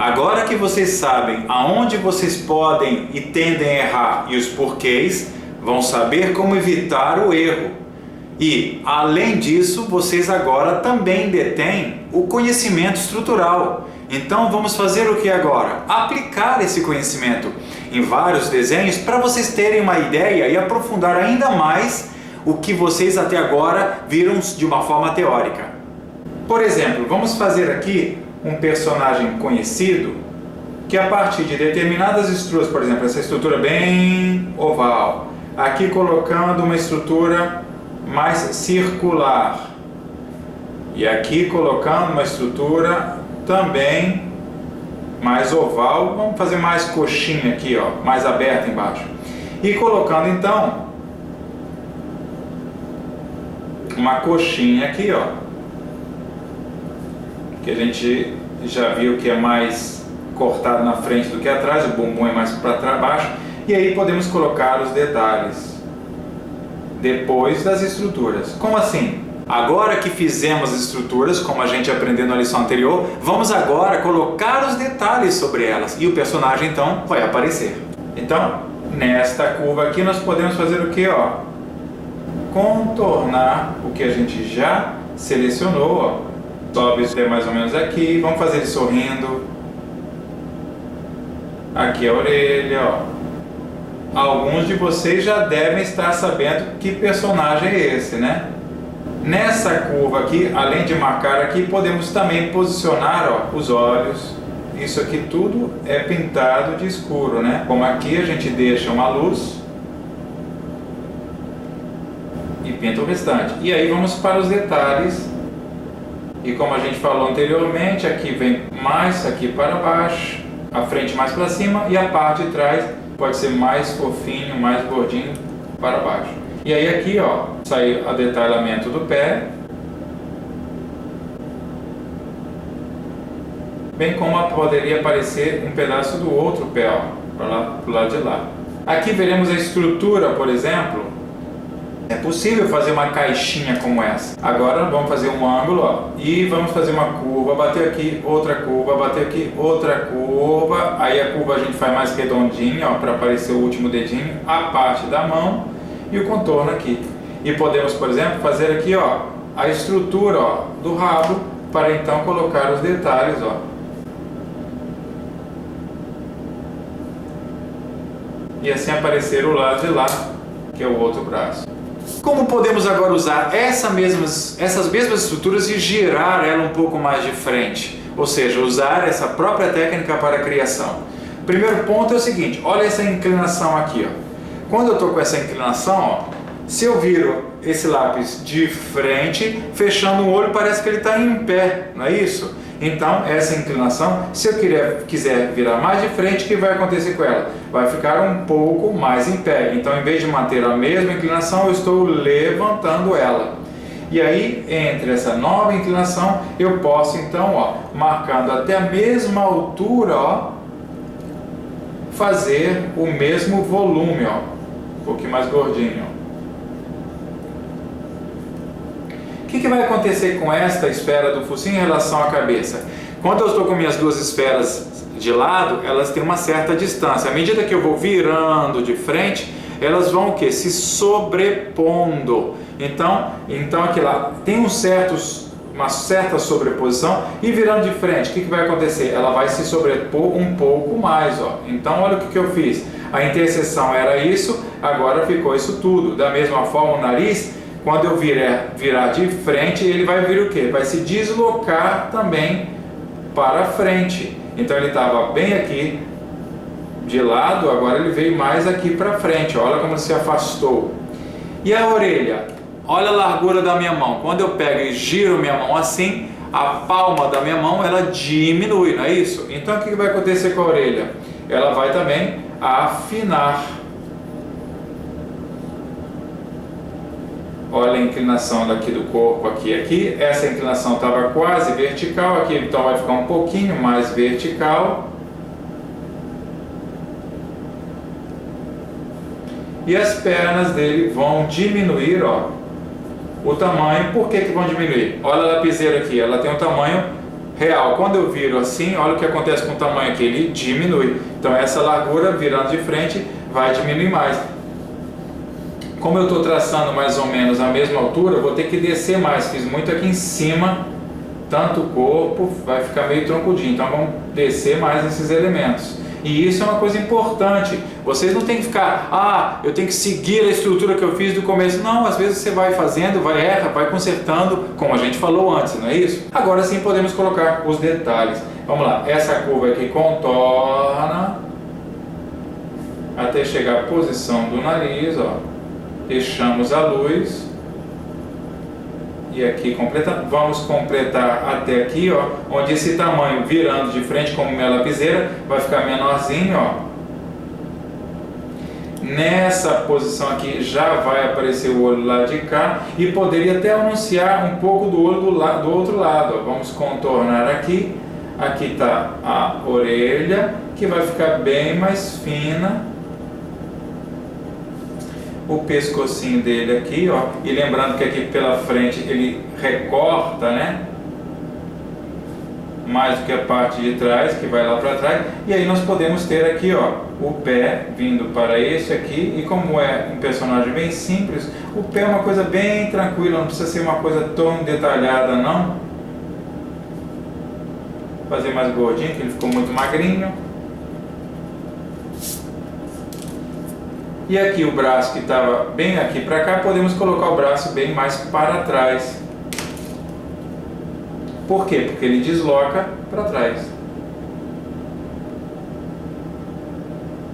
Agora que vocês sabem aonde vocês podem e tendem a errar e os porquês, vão saber como evitar o erro. E, além disso, vocês agora também detêm o conhecimento estrutural. Então vamos fazer o que agora? Aplicar esse conhecimento em vários desenhos para vocês terem uma ideia e aprofundar ainda mais o que vocês até agora viram de uma forma teórica. Por exemplo, vamos fazer aqui um personagem conhecido que a partir de determinadas estruturas, por exemplo, essa estrutura bem oval, aqui colocando uma estrutura mais circular e aqui colocando uma estrutura também mais oval, vamos fazer mais coxinha aqui, ó, mais aberta embaixo, e colocando então uma coxinha aqui, ó, que a gente já viu que é mais cortado na frente do que atrás, o bumbum é mais para baixo, e aí podemos colocar os detalhes depois das estruturas. Como assim? Agora que fizemos as estruturas, como a gente aprendeu na lição anterior, vamos agora colocar os detalhes sobre elas e o personagem então vai aparecer. Então, nesta curva aqui nós podemos fazer o que? Ó? Contornar o que a gente já selecionou. Ó. Sobe mais ou menos aqui, vamos fazer ele sorrindo. Aqui a orelha. Ó. Alguns de vocês já devem estar sabendo que personagem é esse, né? Nessa curva aqui, além de marcar aqui, podemos também posicionar, ó, os olhos. Isso aqui tudo é pintado de escuro, né? Como aqui a gente deixa uma luz e pinta o restante. E aí vamos para os detalhes. E como a gente falou anteriormente, aqui vem mais aqui para baixo, a frente mais para cima e a parte de trás pode ser mais fofinho, mais gordinho para baixo. E aí aqui, ó, saiu o detalhamento do pé, bem como poderia aparecer um pedaço do outro pé, ó, para lá, pro lado de lá. Aqui veremos a estrutura, por exemplo. É possível fazer uma caixinha como essa. Agora vamos fazer um ângulo, ó, e vamos fazer uma curva, bater aqui, outra curva, bater aqui, outra curva. Aí a curva a gente faz mais redondinha, ó, para aparecer o último dedinho, a parte da mão e o contorno aqui. E podemos, por exemplo, fazer aqui, ó, a estrutura, ó, do rabo para então colocar os detalhes, ó. E assim aparecer o lado de lá, que é o outro braço. Como podemos agora usar essas mesmas estruturas e girar ela um pouco mais de frente? Ou seja, usar essa própria técnica para a criação. O primeiro ponto é o seguinte, olha essa inclinação aqui, ó. Quando eu estou com essa inclinação, ó, se eu viro esse lápis de frente, fechando o olho, parece que ele está em pé, não é isso? Então, essa inclinação, se eu quiser virar mais de frente, o que vai acontecer com ela? Vai ficar um pouco mais em pé. Então, em vez de manter a mesma inclinação, eu estou levantando ela. E aí, entre essa nova inclinação, eu posso, então, ó, marcando até a mesma altura, ó, fazer o mesmo volume, ó, um pouquinho mais gordinho. Ó. O que vai acontecer com esta esfera do focinho em relação à cabeça? Quando eu estou com minhas duas esferas de lado, elas têm uma certa distância. À medida que eu vou virando de frente, elas vão o quê? Se sobrepondo. Então aqui lá tem uma certa sobreposição e virando de frente, o que vai acontecer? Ela vai se sobrepor um pouco mais, ó. Então olha o que eu fiz. A interseção era isso, agora ficou isso tudo. Da mesma forma o nariz, quando eu virar de frente, ele vai vir o quê? Vai se deslocar também para frente. Então ele estava bem aqui de lado, agora ele veio mais aqui para frente. Olha como se afastou. E a orelha? Olha a largura da minha mão. Quando eu pego e giro minha mão assim, a palma da minha mão ela diminui, não é isso? Então o que vai acontecer com a orelha? Ela vai também afinar. Olha a inclinação daqui do corpo, aqui. Essa inclinação estava quase vertical, aqui então vai ficar um pouquinho mais vertical. E as pernas dele vão diminuir, ó, o tamanho. Por que vão diminuir? Olha a lapiseira aqui, ela tem um tamanho real. Quando eu viro assim, olha o que acontece com o tamanho aqui, ele diminui. Então essa largura virando de frente vai diminuir mais. Como eu estou traçando mais ou menos a mesma altura, eu vou ter que descer mais. Fiz muito aqui em cima, tanto o corpo vai ficar meio troncudinho. Então vamos descer mais esses elementos. E isso é uma coisa importante. Vocês não tem que ficar, eu tenho que seguir a estrutura que eu fiz do começo. Não, às vezes você vai fazendo, vai consertando, como a gente falou antes, não é isso? Agora sim podemos colocar os detalhes. Vamos lá, essa curva aqui contorna até chegar à posição do nariz, ó. Deixamos a luz. E aqui vamos completar até aqui, ó, onde esse tamanho virando de frente como minha lapiseira vai ficar menorzinho, ó. Nessa posição aqui já vai aparecer o olho lá de cá e poderia até anunciar um pouco do olho do outro lado, ó. Vamos contornar aqui. Aqui está a orelha, que vai ficar bem mais fina. O pescocinho dele aqui, ó, e lembrando que aqui pela frente ele recorta, né, mais do que a parte de trás, que vai lá para trás, e aí nós podemos ter aqui, ó, o pé vindo para esse aqui, e como é um personagem bem simples, o pé é uma coisa bem tranquila, não precisa ser uma coisa tão detalhada não. Vou fazer mais gordinho, que ele ficou muito magrinho. E aqui o braço que estava bem aqui para cá, podemos colocar o braço bem mais para trás. Por quê? Porque ele desloca para trás.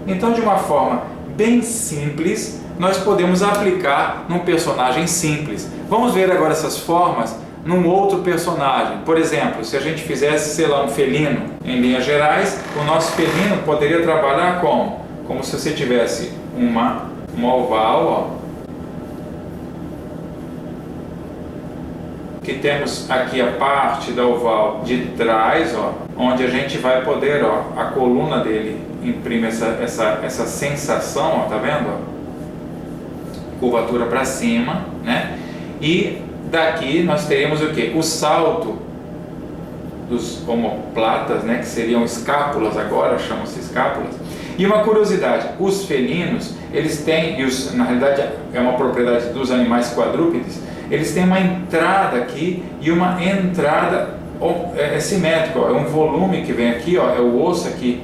Então, de uma forma bem simples, nós podemos aplicar num personagem simples. Vamos ver agora essas formas num outro personagem. Por exemplo, se a gente fizesse, sei lá, um felino, em linhas gerais, o nosso felino poderia trabalhar como se você tivesse uma oval, ó, que temos aqui a parte da oval de trás, ó, onde a gente vai poder, ó, a coluna dele imprime essa sensação, ó, tá vendo? Ó? Curvatura para cima, né? E daqui nós teremos o que? O salto dos omoplatas, né? Que seriam escápulas agora, chamam-se escápulas. E uma curiosidade, os felinos, eles têm, na realidade é uma propriedade dos animais quadrúpedes, eles têm uma entrada aqui e uma entrada simétrica, ó, é um volume que vem aqui, ó, é o osso aqui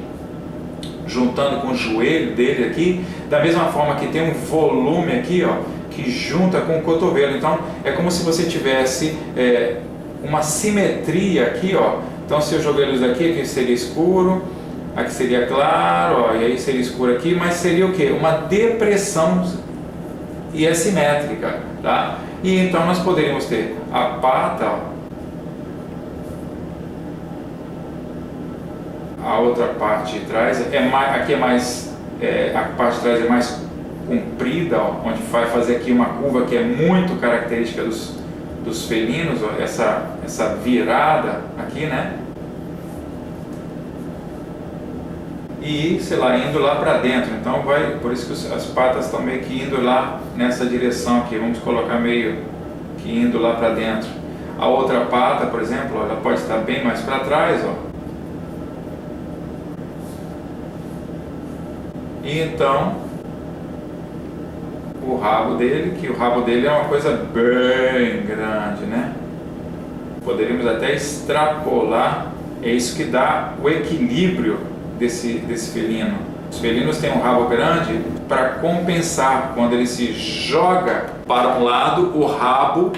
juntando com o joelho dele aqui, da mesma forma que tem um volume aqui, ó, que junta com o cotovelo. Então é como se você tivesse uma simetria aqui, ó. Então se eu jogar eles aqui seria escuro, aqui seria claro, ó, e aí seria escuro aqui, mas seria o que? Uma depressão e assimétrica, tá? E então nós poderíamos ter a pata, ó, a outra parte de trás aqui é mais, a parte de trás é mais comprida, ó, onde vai fazer aqui uma curva que é muito característica dos felinos, ó, essa virada aqui, né? E, sei lá, indo lá para dentro, então por isso que as patas estão meio que indo lá nessa direção aqui, vamos colocar meio que indo lá para dentro. A outra pata, por exemplo, ela pode estar bem mais para trás, ó. E então, o rabo dele é uma coisa bem grande, né? Poderíamos até extrapolar, é isso que dá o equilíbrio desse felino. Os felinos têm um rabo grande para compensar. Quando ele se joga para um lado, o rabo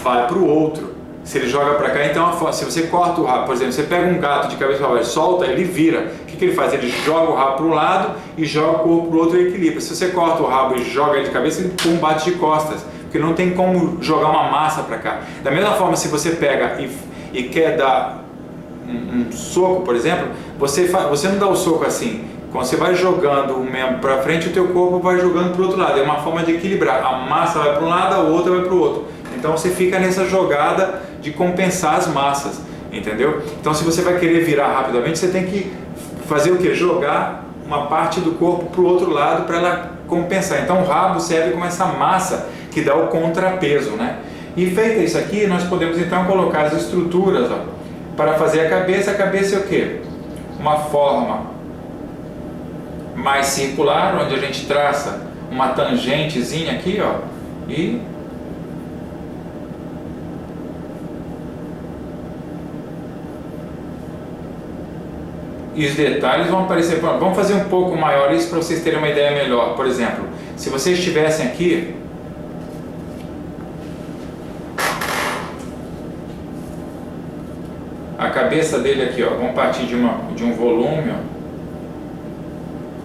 vai para o outro. Se ele joga para cá, então se você corta o rabo, por exemplo, você pega um gato de cabeça para baixo, solta, ele vira. O que ele faz? Ele joga o rabo para um lado e joga o corpo para o outro e equilibra. Se você corta o rabo e joga ele de cabeça, ele bate de costas, porque não tem como jogar uma massa para cá. Da mesma forma, se você pega e quer dar um soco, por exemplo, você não dá o soco assim. Quando você vai jogando o membro para frente, o teu corpo vai jogando para o outro lado. É uma forma de equilibrar. A massa vai para um lado, a outra vai para o outro. Então você fica nessa jogada de compensar as massas, entendeu? Então se você vai querer virar rapidamente, você tem que fazer o que? Jogar uma parte do corpo para o outro lado para ela compensar. Então o rabo serve como essa massa que dá o contrapeso, né? E feito isso aqui, nós podemos então colocar as estruturas, ó, para fazer a cabeça é o quê? Uma forma mais circular, onde a gente traça uma tangentezinha aqui, ó, e os detalhes vão aparecer. Vamos fazer um pouco maior isso para vocês terem uma ideia melhor. Por exemplo, se vocês estivessem aqui, a cabeça dele aqui, ó, vamos partir de um volume, ó,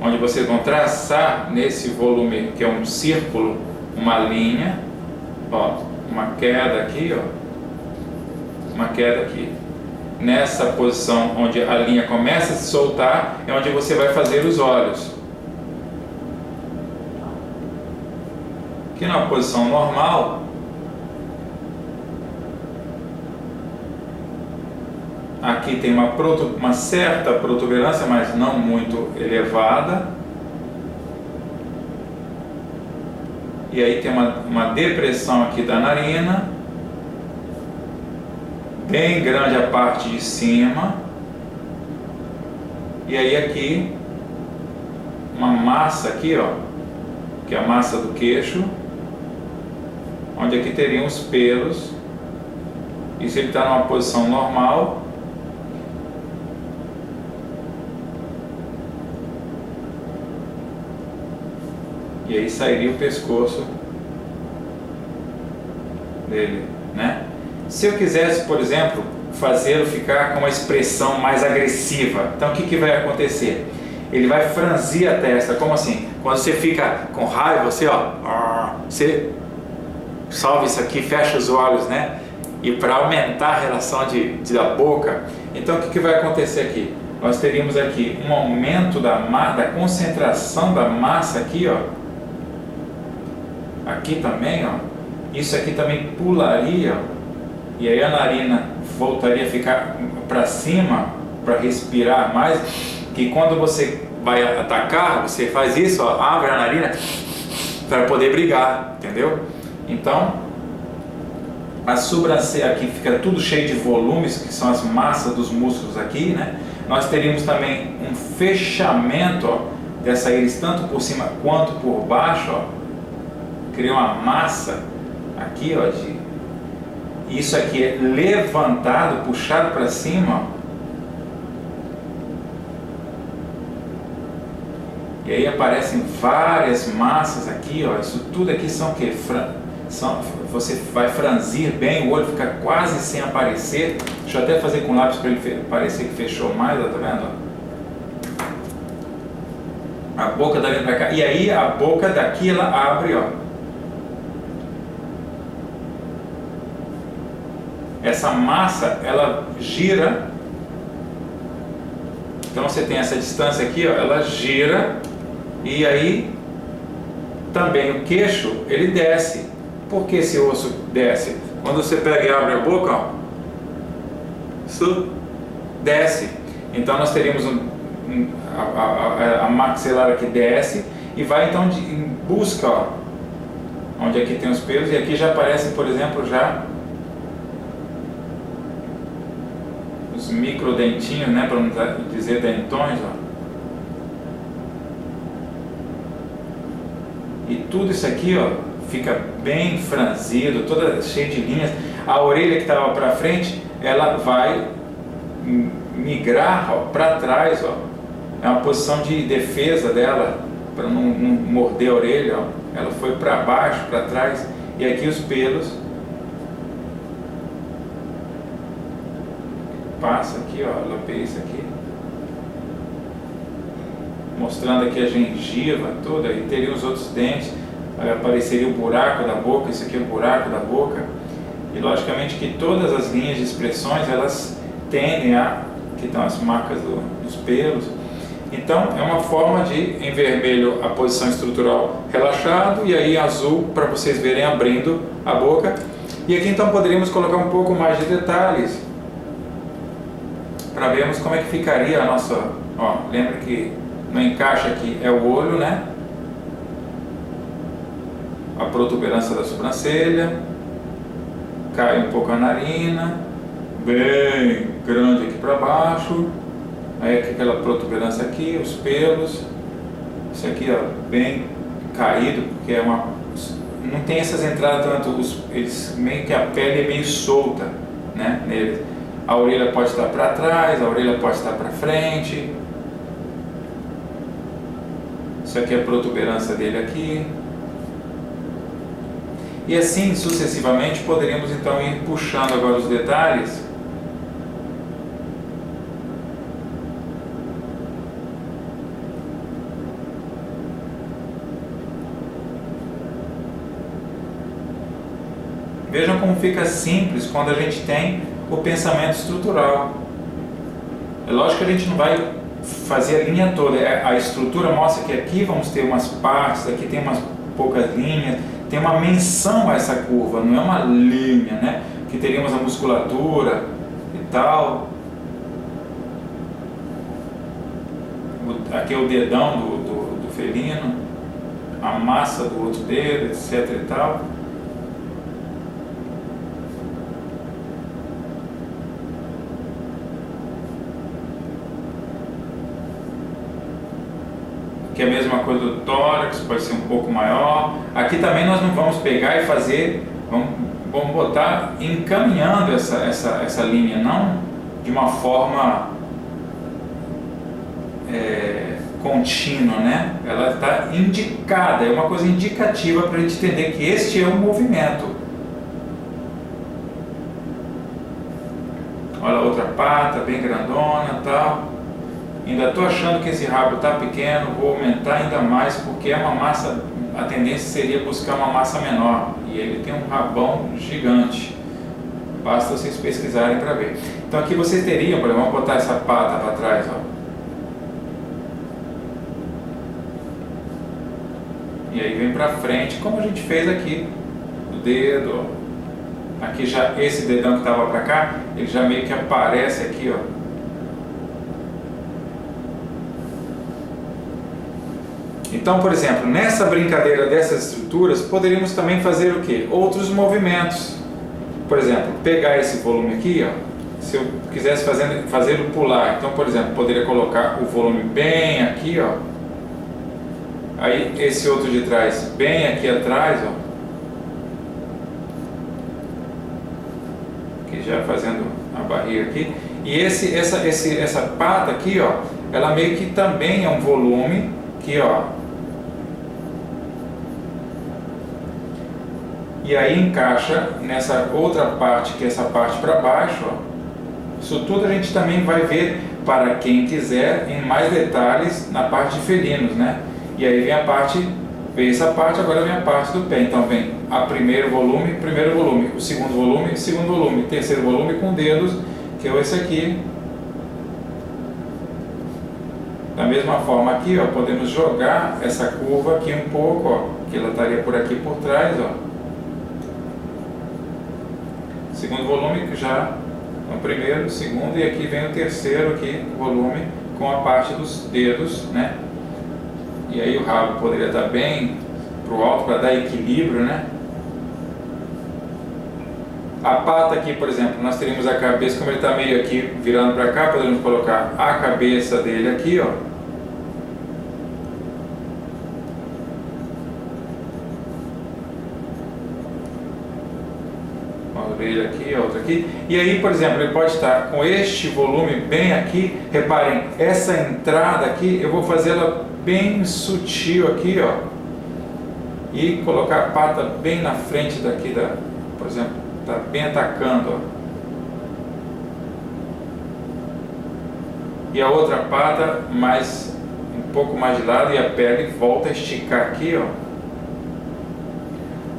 onde vocês vão traçar nesse volume, que é um círculo, uma linha, ó, uma queda aqui, ó, uma queda aqui. Nessa posição onde a linha começa a se soltar, é onde você vai fazer os olhos. Aqui na posição normal, aqui tem uma certa protuberância, mas não muito elevada. E aí tem uma depressão aqui da narina, bem grande a parte de cima. E aí aqui, uma massa aqui, ó, que é a massa do queixo, onde aqui teriam os pelos. E se ele está numa posição normal, e aí sairia o pescoço dele, né? Se eu quisesse, por exemplo, fazê-lo ficar com uma expressão mais agressiva, então o que vai acontecer? Ele vai franzir a testa, como assim? Quando você fica com raiva, você, ó, você salva isso aqui, fecha os olhos, né? E para aumentar a relação da boca, então o que vai acontecer aqui? Nós teríamos aqui um aumento da concentração da massa aqui, ó. Aqui também, ó. Isso aqui também pularia, ó. E aí a narina voltaria a ficar para cima, para respirar mais. Que quando você vai atacar, você faz isso, ó, abre a narina para poder brigar, entendeu? Então, a sobrancelha aqui fica tudo cheio de volumes, que são as massas dos músculos aqui, né? Nós teríamos também um fechamento, ó, dessa íris, tanto por cima quanto por baixo, ó. Cria uma massa aqui, ó, isso aqui é levantado, puxado para cima, ó. E aí aparecem várias massas aqui, ó. Isso tudo aqui são o que? Você vai franzir bem, o olho fica quase sem aparecer. Deixa eu até fazer com lápis para ele parecer que fechou mais, ó, tá vendo? A boca dali para cá. E aí a boca daqui ela abre, ó. Essa massa ela gira. Então você tem essa distância aqui, ó, ela gira. E aí também o queixo ele desce. Por que esse osso desce? Quando você pega e abre a boca, ó, isso desce. Então nós teríamos a maxilar aqui desce e vai então em busca, ó, onde aqui tem os pelos, e aqui já aparece, por exemplo, já os microdentinhos, né, para não dizer dentões, ó. E tudo isso aqui, ó, fica bem franzido, toda cheia de linhas. A orelha que estava para frente, ela vai migrar para trás, ó. É uma posição de defesa dela, para não morder a orelha, ó. Ela foi para baixo, para trás, e aqui os pelos passa aqui, ó, ela fez isso aqui, mostrando aqui a gengiva toda, e teria os outros dentes, aí apareceria o buraco da boca, isso aqui é o buraco da boca, e logicamente que todas as linhas de expressões, elas tendem a, que estão as marcas dos pelos. Então é uma forma de, em vermelho, a posição estrutural relaxado, e aí azul para vocês verem abrindo a boca. E aqui então poderíamos colocar um pouco mais de detalhes para vermos como é que ficaria a nossa, ó, lembra que no encaixe aqui é o olho, né? A protuberância da sobrancelha, cai um pouco a narina, bem grande aqui para baixo, aí aquela protuberância aqui, os pelos, isso aqui ó, bem caído, porque é não tem essas entradas tanto, eles meio que a pele é meio solta, né, neles. A orelha pode estar para trás, a orelha pode estar para frente. Isso aqui é a protuberância dele aqui. E assim sucessivamente poderíamos então ir puxando agora os detalhes. Vejam como fica simples quando a gente tem o pensamento estrutural. É lógico que a gente não vai fazer a linha toda, a estrutura mostra que aqui vamos ter umas partes, aqui tem umas poucas linhas, tem uma menção a essa curva, não é uma linha, né? Que teríamos a musculatura e tal. Aqui é o dedão do felino, a massa do outro dedo, etc e tal. Que é a mesma coisa do tórax, pode ser um pouco maior. Aqui também nós não vamos pegar e fazer, vamos botar encaminhando essa linha, não de uma forma contínua, né? Ela está indicada, é uma coisa indicativa para a gente entender que este é o movimento. Olha a outra pata, bem grandona e tal. Ainda estou achando que esse rabo está pequeno, vou aumentar ainda mais porque é uma massa, a tendência seria buscar uma massa menor e ele tem um rabão gigante, basta vocês pesquisarem para ver. Então aqui vocês teriam, por exemplo, vamos botar essa pata para trás, ó. E aí vem para frente, como a gente fez aqui, o dedo, ó. Aqui já esse dedão que estava para cá, ele já meio que aparece aqui, ó. Então, por exemplo, nessa brincadeira dessas estruturas, poderíamos também fazer o quê? Outros movimentos. Por exemplo, pegar esse volume aqui, ó, se eu quisesse fazê-lo pular, então, por exemplo, poderia colocar o volume bem aqui, ó. Aí esse outro de trás, bem aqui atrás, ó. Aqui já fazendo a barriga aqui. E essa pata aqui, ó, ela meio que também é um volume aqui, ó. E aí encaixa nessa outra parte, que é essa parte para baixo, ó. Isso tudo a gente também vai ver, para quem quiser, em mais detalhes na parte de felinos, né? E aí vem essa parte, agora vem a parte do pé. Então vem a primeiro volume, o segundo volume, terceiro volume com dedos, que é esse aqui. Da mesma forma aqui, ó, podemos jogar essa curva aqui um pouco, ó, que ela estaria por aqui por trás, ó. Segundo volume já no primeiro, segundo, e aqui vem o terceiro aqui, volume com a parte dos dedos, né? E aí o rabo poderia estar bem para o alto para dar equilíbrio, né? A pata aqui, por exemplo, nós teríamos a cabeça, como ele está meio aqui virando para cá, podemos colocar a cabeça dele aqui, ó. Orelha aqui, outra aqui, e aí, por exemplo, ele pode estar com este volume bem aqui. Reparem, essa entrada aqui eu vou fazê-la bem sutil aqui, ó, e colocar a pata bem na frente daqui por exemplo, tá bem atacando, ó. E a outra pata um pouco mais de lado, e a pele volta a esticar aqui, ó.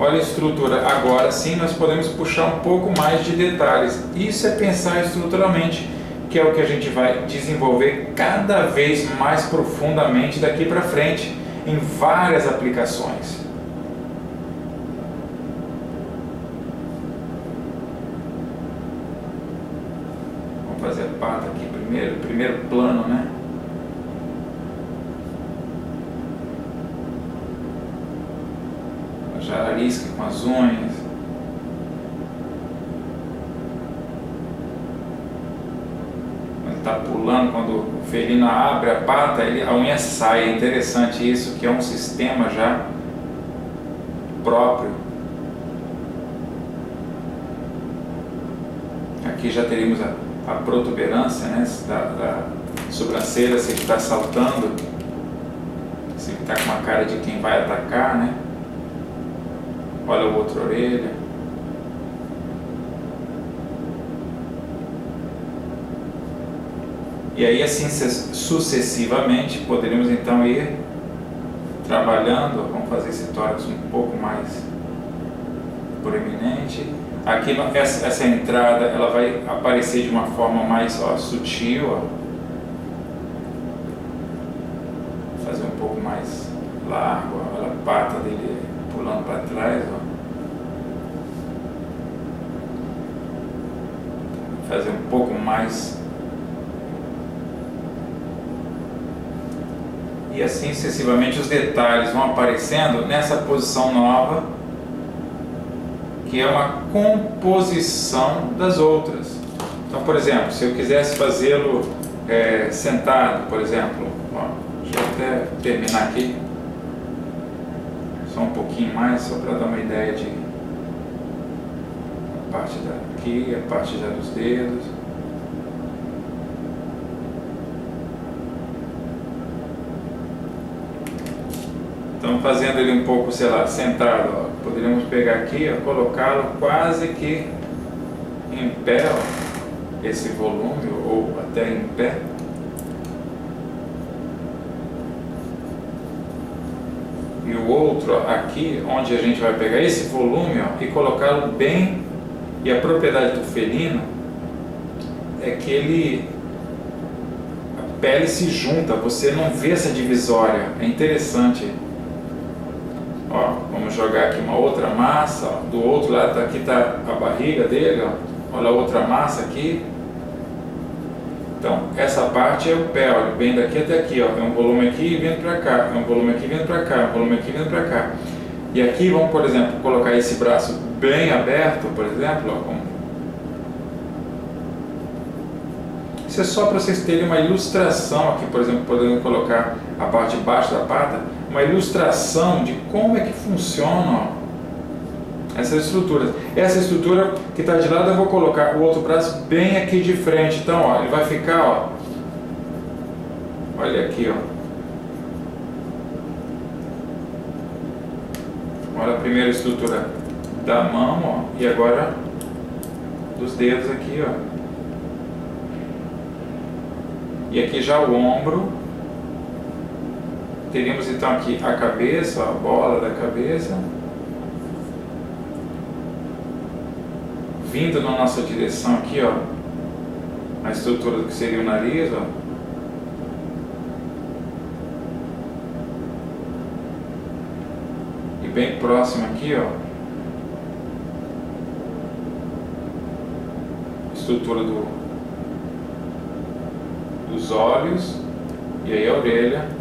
Olha a estrutura, agora sim nós podemos puxar um pouco mais de detalhes. Isso é pensar estruturalmente, que é o que a gente vai desenvolver cada vez mais profundamente daqui para frente, em várias aplicações. Vamos fazer a pata aqui primeiro plano, né? Jarararisca com as unhas. está pulando, quando o felino abre a pata, a unha sai. É interessante isso, que é um sistema já próprio. Aqui já teríamos a protuberância, né, da sobrancelha, se ele está saltando, se ele está com uma cara de quem vai atacar, né? Olha o outra orelha. E aí assim sucessivamente poderíamos então ir trabalhando. Vamos fazer esse tórax um pouco mais proeminente. Aqui essa entrada ela vai aparecer de uma forma mais sutil, ó. Fazer um pouco mais largo, ó. Olha a pata dele pulando para trás, ó. Fazer um pouco mais. E assim sucessivamente os detalhes vão aparecendo nessa posição nova, que é uma composição das outras. Então, por exemplo, se eu quisesse fazê-lo sentado, por exemplo, deixa eu até terminar aqui, só um pouquinho mais, só para dar uma ideia de a parte daqui, a parte já dos dedos. Então, fazendo ele um pouco, sei lá, sentado, ó, poderíamos pegar aqui, colocá-lo quase que em pé, ó, esse volume, ou até em pé. E o outro, ó, aqui, onde a gente vai pegar esse volume, ó, e colocá-lo bem. E a propriedade do felino é que a pele se junta, você não vê essa divisória. É interessante. Ó, vamos jogar aqui uma outra massa, ó. Do outro lado aqui está a barriga dele, ó. Olha a outra massa aqui. Então essa parte é o pé, olha, bem daqui até aqui, ó. É um volume aqui vindo para cá, é um volume aqui vindo para cá, é um volume aqui vindo para cá. E aqui vamos, por exemplo, colocar esse braço bem aberto, por exemplo, ó, como... Isso é só para vocês terem uma ilustração aqui, por exemplo, podendo colocar a parte de baixo da pata, uma ilustração de como é que funciona, ó, essas estruturas. Essa estrutura que está de lado eu vou colocar o outro braço bem aqui de frente, então ó, ele vai ficar, ó, olha aqui, ó. Olha a primeira estrutura da mão, ó, e agora dos dedos aqui, ó. E aqui já o ombro. Teríamos então aqui a cabeça, a bola da cabeça, vindo na nossa direção aqui, ó, a estrutura do que seria o nariz, ó. E bem próximo aqui, ó, estrutura dos olhos, e aí a orelha.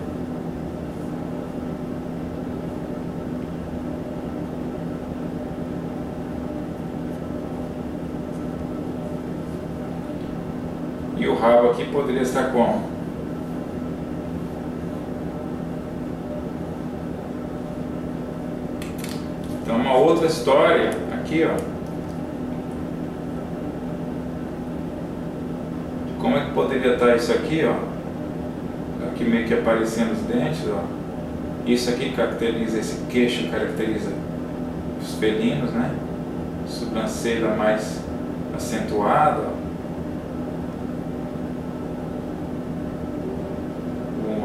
E o rabo aqui poderia estar como? Então uma outra história aqui, ó. Como é que poderia estar isso aqui, ó? Aqui meio que aparecendo os dentes, ó. Isso aqui caracteriza, esse queixo caracteriza os felinos, né? Sobrancelha mais acentuada, ó.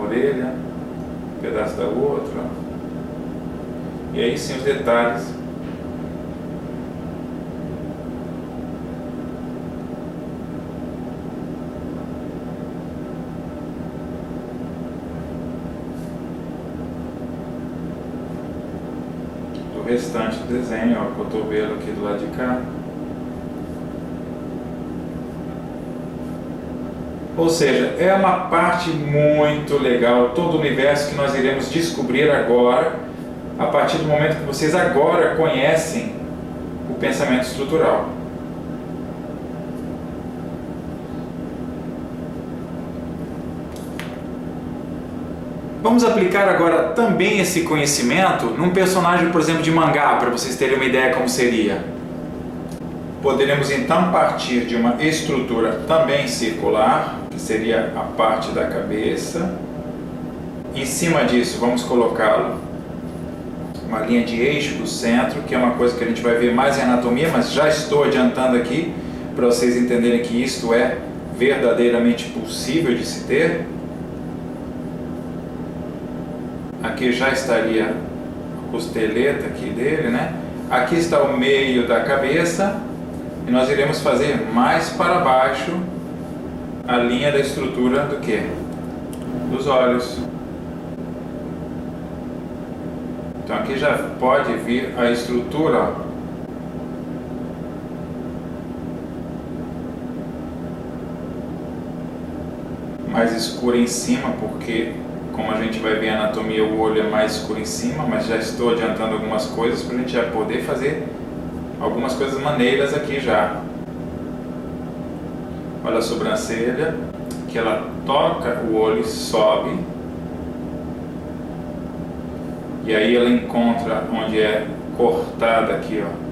Orelha, um pedaço da outra, e aí sim os detalhes. Do restante do desenho, ó, o cotovelo aqui do lado de cá. Ou seja, é uma parte muito legal, todo o universo que nós iremos descobrir agora, a partir do momento que vocês agora conhecem o pensamento estrutural. Vamos aplicar agora também esse conhecimento num personagem, por exemplo, de mangá, para vocês terem uma ideia como seria. Poderemos então partir de uma estrutura também circular, que seria a parte da cabeça. Em cima disso, vamos colocá-lo uma linha de eixo do centro, que é uma coisa que a gente vai ver mais em anatomia, mas já estou adiantando aqui para vocês entenderem que isto é verdadeiramente possível de se ter. Aqui já estaria a costeleta aqui dele, né? Aqui está o meio da cabeça e nós iremos fazer mais para baixo a linha da estrutura do que? Dos olhos. Então aqui já pode vir a estrutura, ó. Mais escura em cima, porque como a gente vai ver a anatomia, o olho é mais escuro em cima, mas já estou adiantando algumas coisas para a gente já poder fazer algumas coisas maneiras aqui já. Olha a sobrancelha, que ela toca o olho e sobe. E aí ela encontra onde é cortada aqui, ó.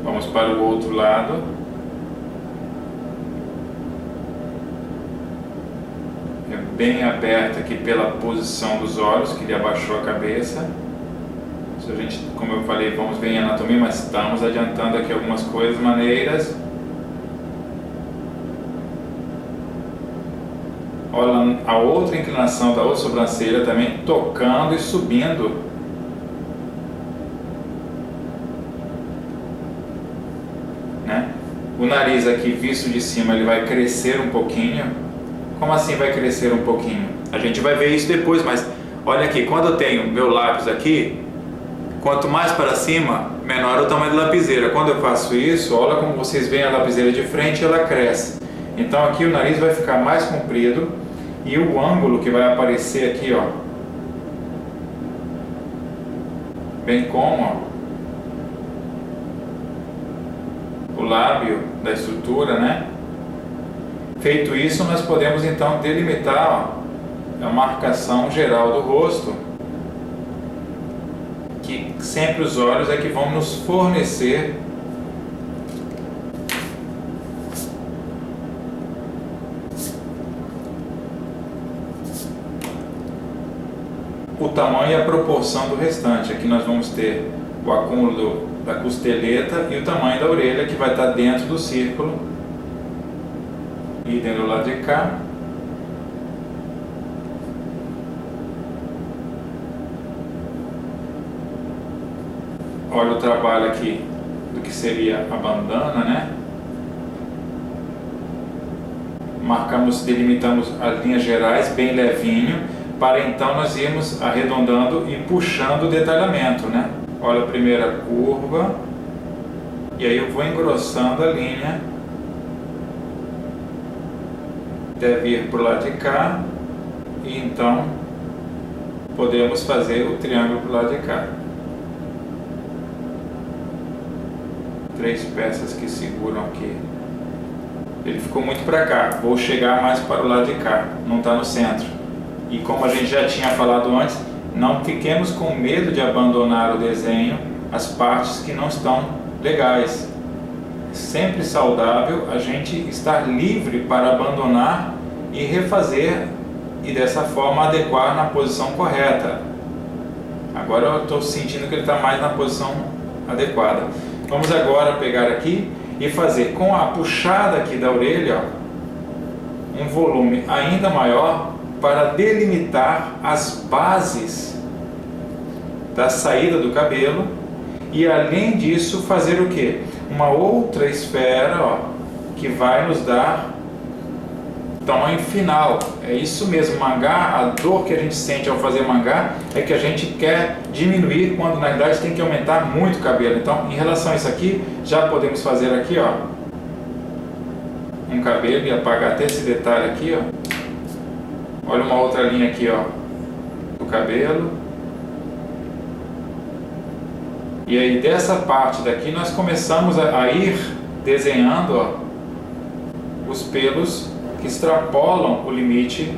Vamos para o outro lado. É bem aberta aqui pela posição dos olhos, que ele abaixou a cabeça. Se a gente, como eu falei, vamos ver em anatomia, mas estamos adiantando aqui algumas coisas maneiras. Olha a outra inclinação da outra sobrancelha também, tocando e subindo. Né? O nariz aqui, visto de cima, ele vai crescer um pouquinho. Como assim vai crescer um pouquinho? A gente vai ver isso depois, mas olha aqui, quando eu tenho meu lápis aqui, quanto mais para cima, menor é o tamanho da lapiseira. Quando eu faço isso, olha como vocês veem a lapiseira de frente, ela cresce. Então aqui o nariz vai ficar mais comprido e o ângulo que vai aparecer aqui, ó, bem como, ó, o lábio da estrutura, né? Feito isso, nós podemos então delimitar, ó, a marcação geral do rosto, que sempre os olhos é que vão nos fornecer o tamanho e a proporção do restante. Aqui nós vamos ter o acúmulo da costeleta e o tamanho da orelha, que vai estar dentro do círculo. E dentro do lado de cá. Olha o trabalho aqui do que seria a bandana, né? Marcamos, delimitamos as linhas gerais bem levinho, para então nós irmos arredondando e puxando o detalhamento, né? Olha a primeira curva, e aí eu vou engrossando a linha, deve ir para o lado de cá, e então podemos fazer o triângulo para o lado de cá. 3 peças que seguram aqui. Ele ficou muito para cá, vou chegar mais para o lado de cá, não está no centro. E como a gente já tinha falado antes, não fiquemos com medo de abandonar o desenho, as partes que não estão legais. É sempre saudável a gente estar livre para abandonar e refazer e dessa forma adequar na posição correta. Agora eu estou sentindo que ele está mais na posição adequada. Vamos agora pegar aqui e fazer com a puxada aqui da orelha, ó, um volume ainda maior para delimitar as bases da saída do cabelo e além disso fazer o que? Uma outra esfera, ó, que vai nos dar tamanho final. É isso mesmo, mangá, a dor que a gente sente ao fazer mangá é que a gente quer diminuir quando na verdade tem que aumentar muito o cabelo. Então, em relação a isso aqui, já podemos fazer aqui, ó, um cabelo e apagar até esse detalhe aqui, ó. Olha uma outra linha aqui, ó, do cabelo. E aí dessa parte daqui nós começamos a ir desenhando, ó, os pelos que extrapolam o limite,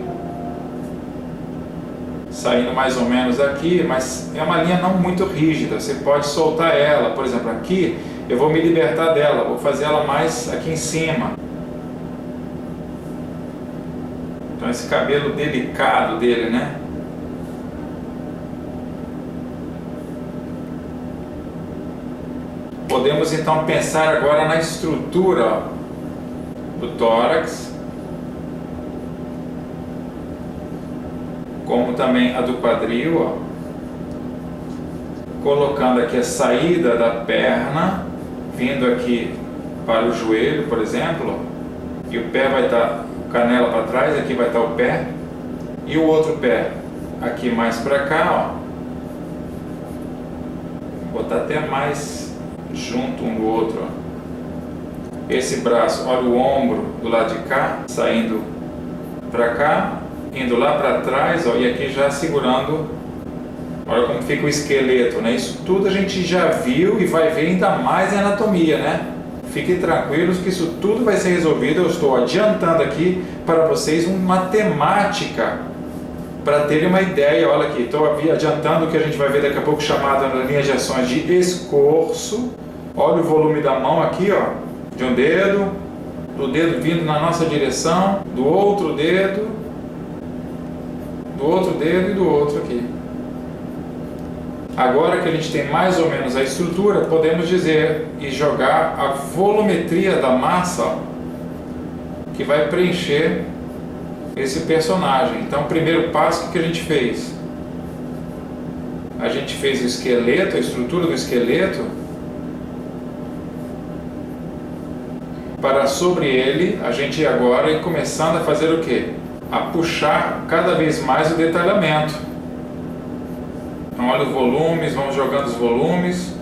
saindo mais ou menos aqui, mas é uma linha não muito rígida, você pode soltar ela. Por exemplo, aqui eu vou me libertar dela, vou fazer ela mais aqui em cima. Então esse cabelo delicado dele, né? Podemos então pensar agora na estrutura, ó, do tórax, como também a do quadril, ó. Colocando aqui a saída da perna, vindo aqui para o joelho, por exemplo, ó, e o pé vai estar canela para trás, aqui vai estar o pé, e o outro pé aqui mais para cá, ó. Vou botar até mais junto um do outro, ó. Esse braço, olha o ombro do lado de cá, saindo para cá, indo lá para trás, ó, e aqui já segurando. Olha como fica o esqueleto, né? Isso tudo a gente já viu e vai ver ainda mais em anatomia, né? Fiquem tranquilos que isso tudo vai ser resolvido. Eu estou adiantando aqui para vocês uma temática para terem uma ideia. Olha aqui, estou adiantando o que a gente vai ver daqui a pouco, chamada na linha de ações de escorço. Olha o volume da mão aqui, ó, de um dedo, do dedo vindo na nossa direção, do outro dedo e do outro aqui. Agora que a gente tem mais ou menos a estrutura, podemos dizer e jogar a volumetria da massa, ó, que vai preencher esse personagem. Então, o primeiro passo, o que a gente fez? A gente fez o esqueleto, a estrutura do esqueleto, para sobre ele a gente agora ir começando a fazer o quê? A puxar cada vez mais o detalhamento. Então olha os volumes, vamos jogando os volumes.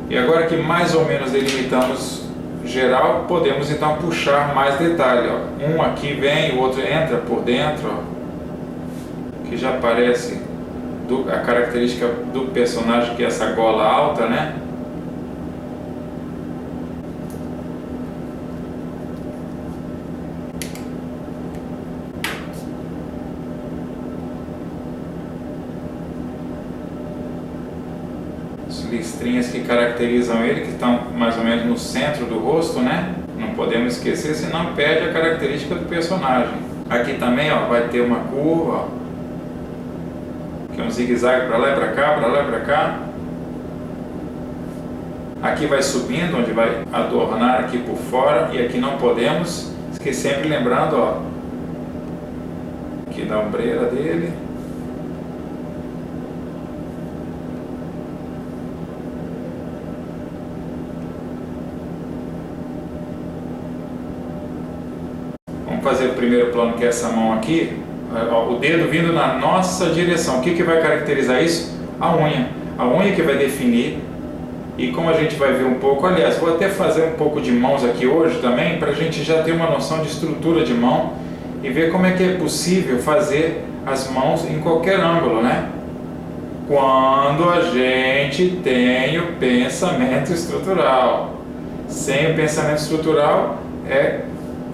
E agora que mais ou menos delimitamos geral, podemos então puxar mais detalhe, ó. Um aqui vem, o outro entra por dentro, ó, que já aparece a característica do personagem, que é essa gola alta, né? Listrinhas que caracterizam ele, que estão mais ou menos no centro do rosto, né? Não podemos esquecer, senão perde a característica do personagem. Aqui também, ó, vai ter uma curva, ó, que é um zigue-zague para lá e para cá, para lá e para cá. Aqui vai subindo, onde vai adornar aqui por fora, e aqui não podemos esquecer, sempre lembrando, ó, aqui da ombreira dele. Fazer o primeiro plano, que é essa mão aqui, ó, o dedo vindo na nossa direção. O que vai caracterizar isso? A unha que vai definir. E como a gente vai ver um pouco, aliás, vou até fazer um pouco de mãos aqui hoje também, para a gente já ter uma noção de estrutura de mão e ver como é que é possível fazer as mãos em qualquer ângulo, né? Quando a gente tem o pensamento estrutural. Sem o pensamento estrutural,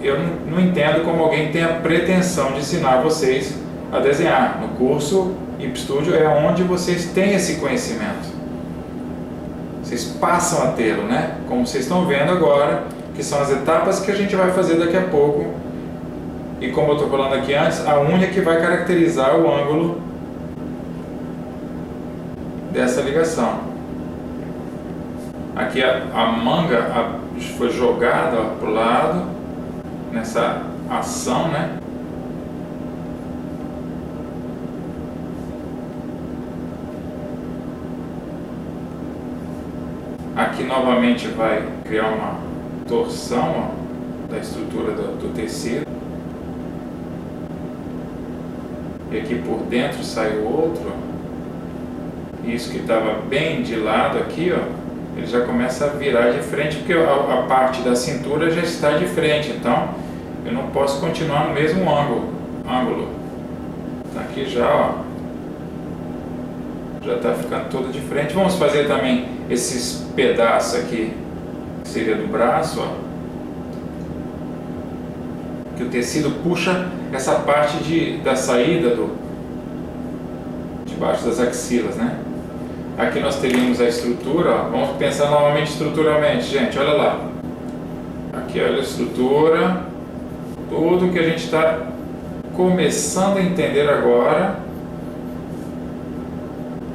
eu não entendo como alguém tem a pretensão de ensinar vocês a desenhar. No curso Hip Studio é onde vocês têm esse conhecimento. Vocês passam a tê-lo, né? Como vocês estão vendo agora, que são as etapas que a gente vai fazer daqui a pouco. E como eu estou falando aqui antes, a unha que vai caracterizar o ângulo dessa ligação. Aqui a manga foi jogada para o lado, nessa ação, né? Aqui novamente vai criar uma torção, ó, da estrutura do tecido. E aqui por dentro sai o outro. Isso que estava bem de lado aqui, ó, ele já começa a virar de frente, porque a parte da cintura já está de frente. Então eu não posso continuar no mesmo ângulo. Tá aqui já, ó, já está ficando todo de frente. Vamos fazer também esses pedaços aqui, que seria do braço, ó, que o tecido puxa essa parte da saída debaixo das axilas, né? Aqui nós teríamos a estrutura, ó. Vamos pensar novamente estruturalmente, gente, olha lá. Aqui olha a estrutura, tudo que a gente está começando a entender agora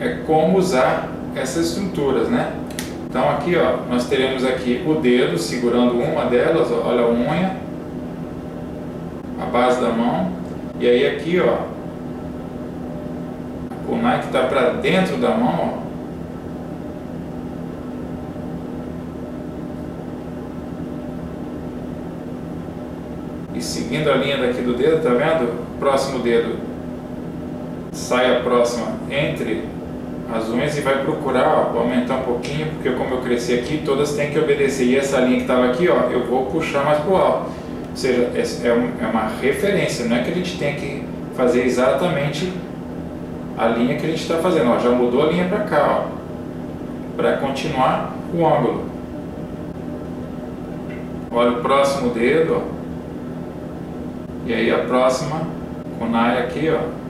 é como usar essas estruturas, né? Então aqui, ó, nós teremos aqui o dedo segurando uma delas, ó, olha a unha, a base da mão, e aí aqui, ó, a kunai que está para dentro da mão, ó, e seguindo a linha daqui do dedo, tá vendo? Próximo dedo sai a próxima entre as unhas e vai procurar, ó, aumentar um pouquinho, porque como eu cresci aqui, todas têm que obedecer. E essa linha que estava aqui, ó, eu vou puxar mais para o alto. Ou seja, é uma referência, não é que a gente tem que fazer exatamente a linha que a gente está fazendo. Ó, já mudou a linha para cá, para continuar o ângulo. Olha o próximo dedo, ó. E aí a próxima kunai aqui, ó.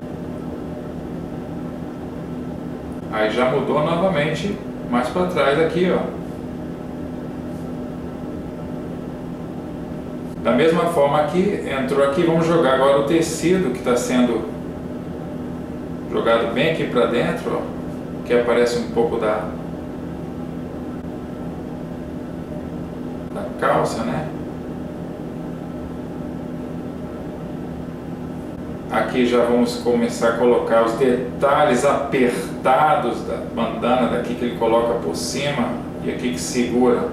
Aí já mudou novamente mais para trás aqui, ó. Da mesma forma aqui, entrou aqui, vamos jogar agora o tecido que está sendo jogado bem aqui para dentro, ó, que aparece um pouco da calça, né? Aqui já vamos começar a colocar os detalhes apertados da bandana, daqui que ele coloca por cima e aqui que segura,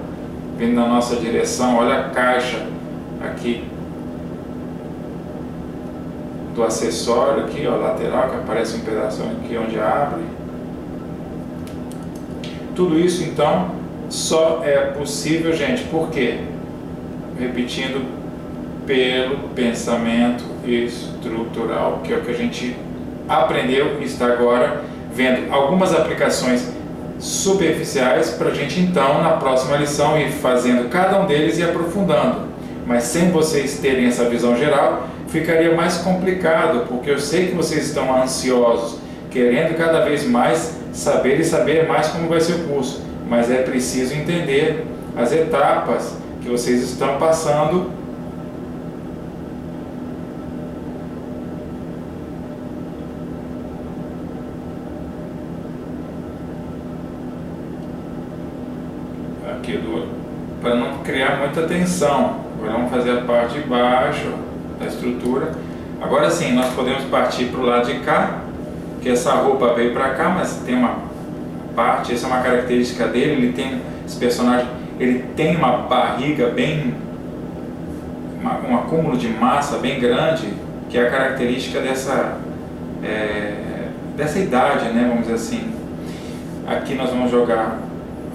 vindo na nossa direção. Olha a caixa aqui do acessório aqui, ó, lateral, que aparece um pedaço aqui onde abre. Tudo isso então só é possível, gente, por quê? Repetindo, pelo pensamento estrutural, que é o que a gente aprendeu e está agora vendo algumas aplicações superficiais para a gente então na próxima lição ir fazendo cada um deles e aprofundando. Mas sem vocês terem essa visão geral, ficaria mais complicado, porque eu sei que vocês estão ansiosos, querendo cada vez mais saber e saber mais como vai ser o curso, mas é preciso entender as etapas que vocês estão passando. Para não criar muita tensão. Agora vamos fazer a parte de baixo da estrutura. Agora sim, nós podemos partir para o lado de cá, que essa roupa veio para cá, mas tem uma parte, essa é uma característica dele, ele tem, esse personagem, ele tem uma barriga bem, um acúmulo de massa bem grande, que é a característica dessa idade, né, vamos dizer assim. Aqui nós vamos jogar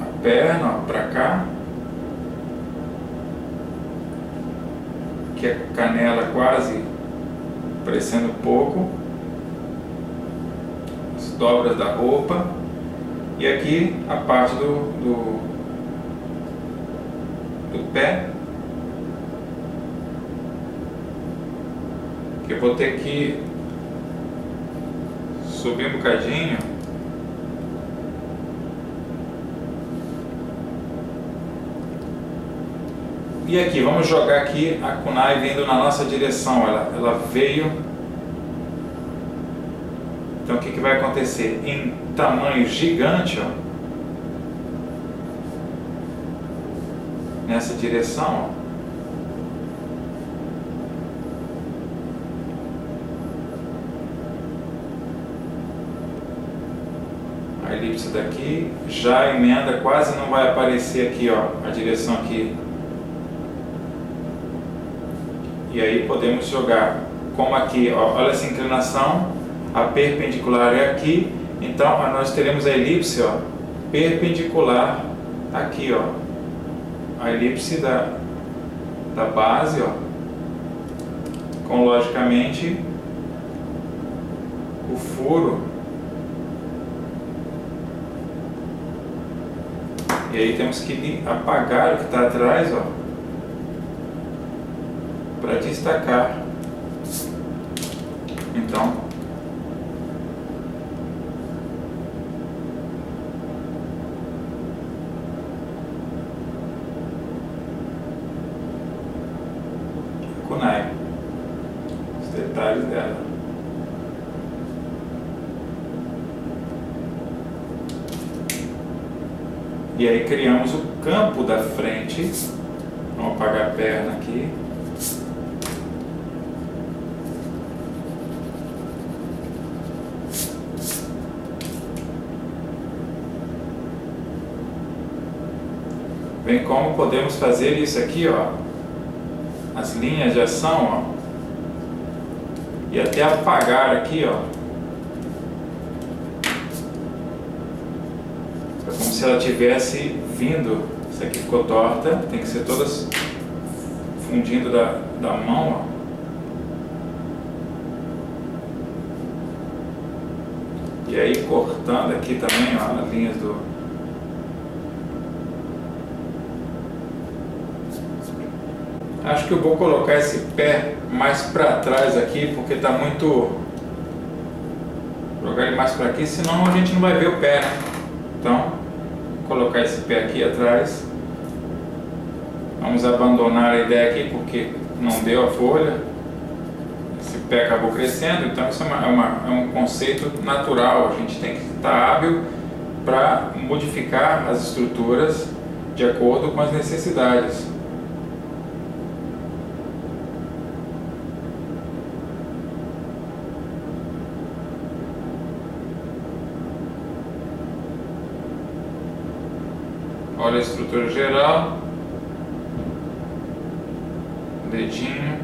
a perna para cá, que é a canela quase aparecendo pouco, as dobras da roupa, e aqui a parte do pé, que eu vou ter que subir um bocadinho. E aqui, vamos jogar aqui a kunai vindo na nossa direção, ela veio. Então o que vai acontecer? Em tamanho gigante, ó, nessa direção, ó, a elipse daqui, já a emenda quase não vai aparecer aqui, ó, a direção aqui. E aí podemos jogar, como aqui, ó, olha essa inclinação, a perpendicular é aqui, então nós teremos a elipse, ó, perpendicular aqui, ó, a elipse da base, ó, com logicamente o furo E aí temos que apagar o que está atrás, ó, para destacar. Então, kunai, os detalhes dela. E aí criamos o campo da frente. Vamos apagar a perna aqui. Bem como podemos fazer isso aqui, ó, as linhas de ação, ó, e até apagar aqui, ó, é como se ela tivesse vindo. Isso aqui ficou torta, tem que ser todas fundindo da mão, ó. E aí cortando aqui também, ó, as linhas do... Acho que eu vou colocar esse pé mais para trás aqui, porque está muito... Vou jogar ele mais para aqui, senão a gente não vai ver o pé, né? Então, vou colocar esse pé aqui atrás. Vamos abandonar a ideia aqui, porque não deu a folha. Esse pé acabou crescendo, então isso é um conceito natural. A gente tem que estar hábil para modificar as estruturas de acordo com as necessidades. Olha a estrutura geral, dedinho,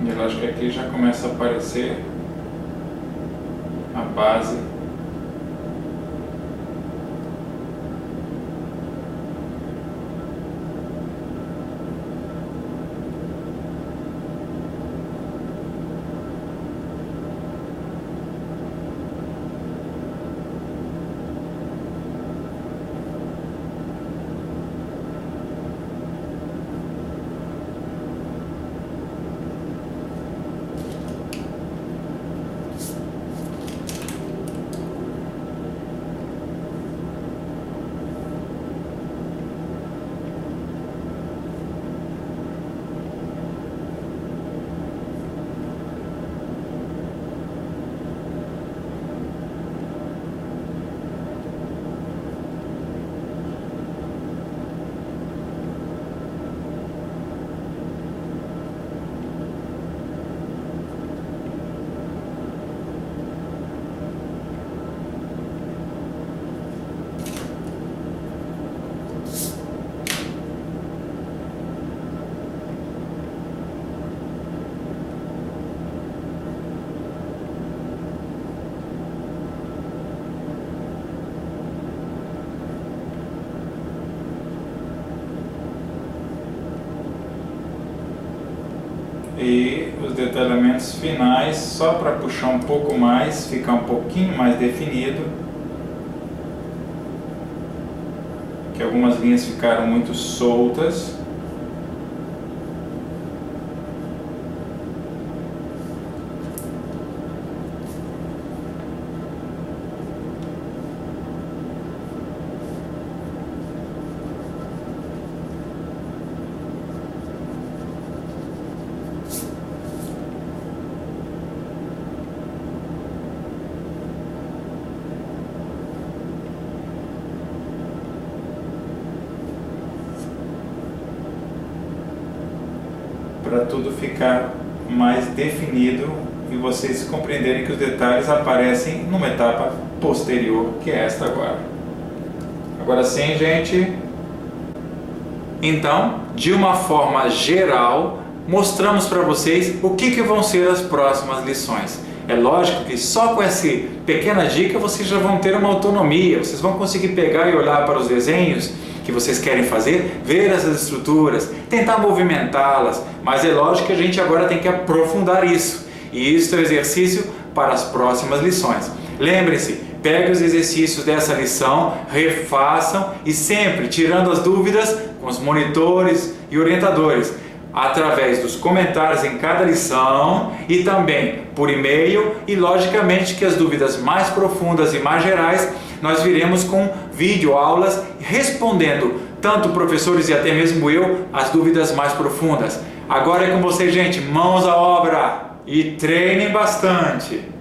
e eu acho que aqui já começa a aparecer a base. E os detalhamentos finais, só para puxar um pouco mais, ficar um pouquinho mais definido, que algumas linhas ficaram muito soltas. Para tudo ficar mais definido e vocês compreenderem que os detalhes aparecem numa etapa posterior, que é esta agora. Agora sim, gente. Então, de uma forma geral, mostramos para vocês o que vão ser as próximas lições. É lógico que só com essa pequena dica vocês já vão ter uma autonomia, vocês vão conseguir pegar e olhar para os desenhos que vocês querem fazer, ver essas estruturas, tentar movimentá-las, mas é lógico que a gente agora tem que aprofundar isso. E isso é um exercício para as próximas lições. Lembrem-se, pegue os exercícios dessa lição, refaçam e sempre tirando as dúvidas com os monitores e orientadores, através dos comentários em cada lição e também por e-mail, e logicamente que as dúvidas mais profundas e mais gerais nós viremos com videoaulas respondendo, tanto professores e até mesmo eu, as dúvidas mais profundas. Agora é com vocês, gente, mãos à obra e treinem bastante!